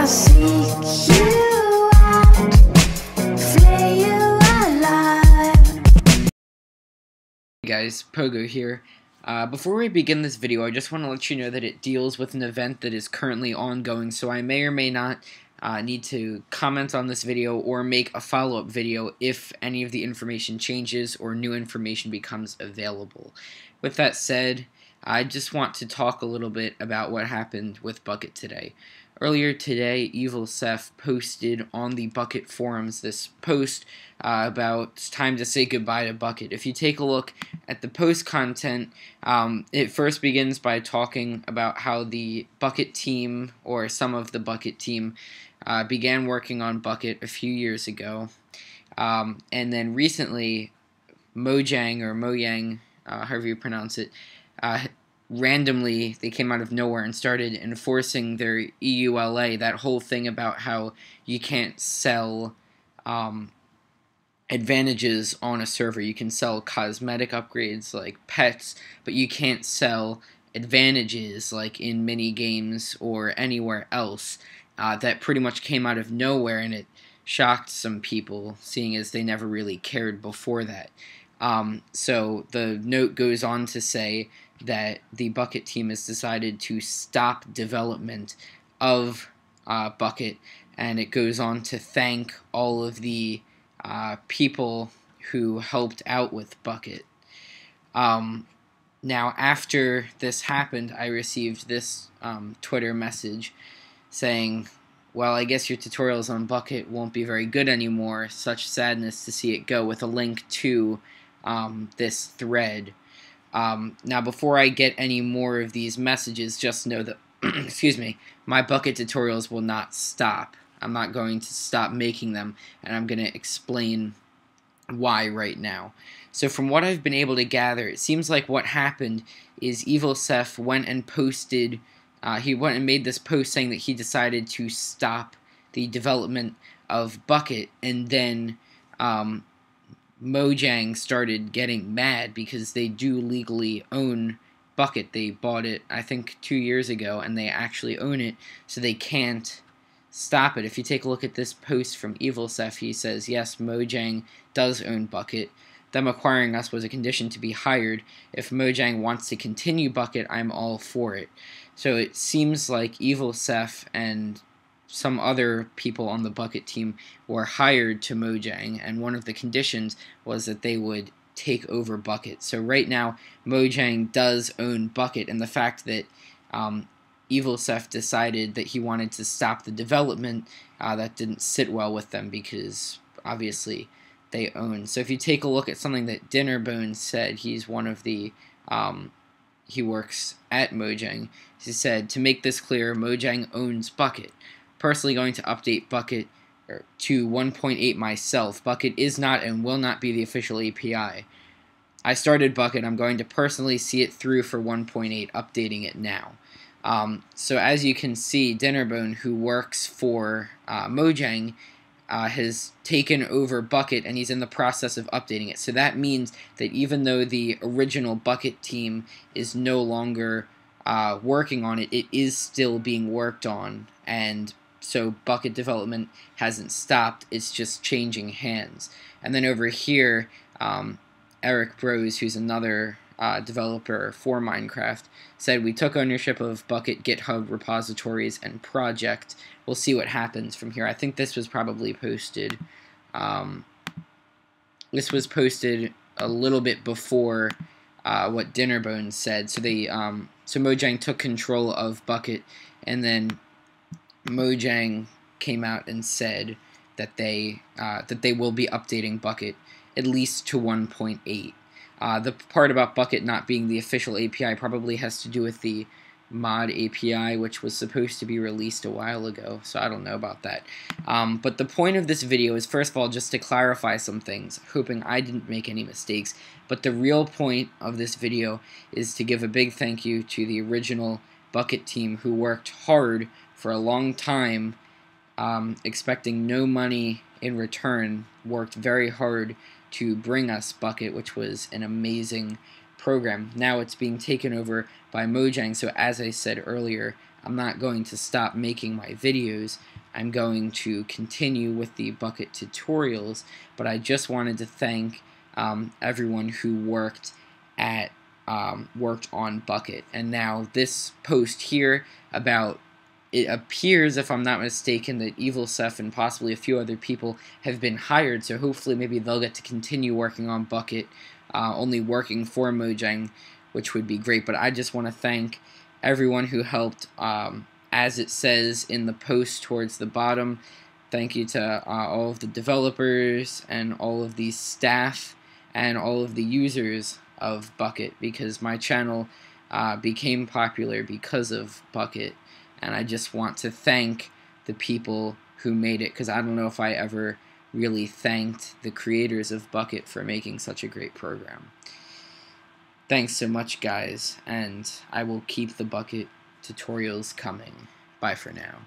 I'll seek you out, flay you alive. Hey guys, Pogo here. Before we begin this video, I just want to let you know that it deals with an event that is currently ongoing, so I may or may not need to comment on this video or make a follow-up video if any of the information changes or new information becomes available. With that said, I just want to talk a little bit about what happened with Bukkit today. Earlier today, Evil Seth posted on the Bukkit forums this post about it's time to say goodbye to Bukkit. If you take a look at the post content, it first begins by talking about how the Bukkit team, or some of the Bukkit team, began working on Bukkit a few years ago. And then recently, Mojang, or Mojang, however you pronounce it, randomly, they came out of nowhere and started enforcing their EULA, that whole thing about how you can't sell advantages on a server. You can sell cosmetic upgrades like pets, but you can't sell advantages like in mini games or anywhere else. That pretty much came out of nowhere, and it shocked some people, seeing as they never really cared before that. So the note goes on to say that the Bukkit team has decided to stop development of Bukkit, and it goes on to thank all of the people who helped out with Bukkit. Now, after this happened, I received this Twitter message saying, well, I guess your tutorials on Bukkit won't be very good anymore. Such sadness to see it go, with a link to this thread. Now, before I get any more of these messages, just know that, excuse me, my Bukkit tutorials will not stop. I'm not going to stop making them, and I'm going to explain why right now. So from what I've been able to gather, it seems like what happened is Evil Seth went and posted, he went and made this post saying that he decided to stop the development of Bukkit, and then Mojang started getting mad because they do legally own Bukkit. They bought it, I think, 2 years ago, and they actually own it, so they can't stop it. If you take a look at this post from Evil Seth, he says, yes, Mojang does own Bukkit. Them acquiring us was a condition to be hired. If Mojang wants to continue Bukkit, I'm all for it. So it seems like Evil Seth and some other people on the Bukkit team were hired to Mojang, and one of the conditions was that they would take over Bukkit. So right now, Mojang does own Bukkit, and the fact that Evil Seth decided that he wanted to stop the development, that didn't sit well with them, because obviously they own. So if you take a look at something that Dinnerbones said, he's one of the, he works at Mojang, he said, to make this clear, Mojang owns Bukkit. Personally going to update Bukkit to 1.8 myself. Bukkit is not and will not be the official API. I started Bukkit. I'm going to personally see it through for 1.8, updating it now. So as you can see, Dinnerbone, who works for Mojang, has taken over Bukkit, and he's in the process of updating it. So that means that even though the original Bukkit team is no longer working on it, it is still being worked on, and so Bukkit development hasn't stopped, it's just changing hands. And then over here, Eric Bros, who's another developer for Minecraft, said, we took ownership of Bukkit GitHub repositories and project. We'll see what happens from here. I think this was probably posted, this was posted a little bit before what Dinnerbones said. So they, so Mojang took control of Bukkit, and then Mojang came out and said that they will be updating Bukkit at least to 1.8. The part about Bukkit not being the official API probably has to do with the mod API, which was supposed to be released a while ago, so I don't know about that. But the point of this video is, first of all, just to clarify some things, hoping I didn't make any mistakes. But the real point of this video is to give a big thank you to the original Bukkit team, who worked hard for a long time, expecting no money in return, worked very hard to bring us Bukkit, which was an amazing program. Now it's being taken over by Mojang, so as I said earlier, I'm not going to stop making my videos. I'm going to continue with the Bukkit tutorials, but I just wanted to thank everyone who worked on Bukkit. And now this post here about, it appears, if I'm not mistaken, that EvilSef and possibly a few other people have been hired, so hopefully maybe they'll get to continue working on Bukkit, only working for Mojang, which would be great. But I just want to thank everyone who helped, as it says in the post towards the bottom. Thank you to all of the developers and all of the staff and all of the users of Bukkit, because my channel became popular because of Bukkit. And I just want to thank the people who made it, because I don't know if I ever really thanked the creators of Bukkit for making such a great program. Thanks so much, guys, and I will keep the Bukkit tutorials coming. Bye for now.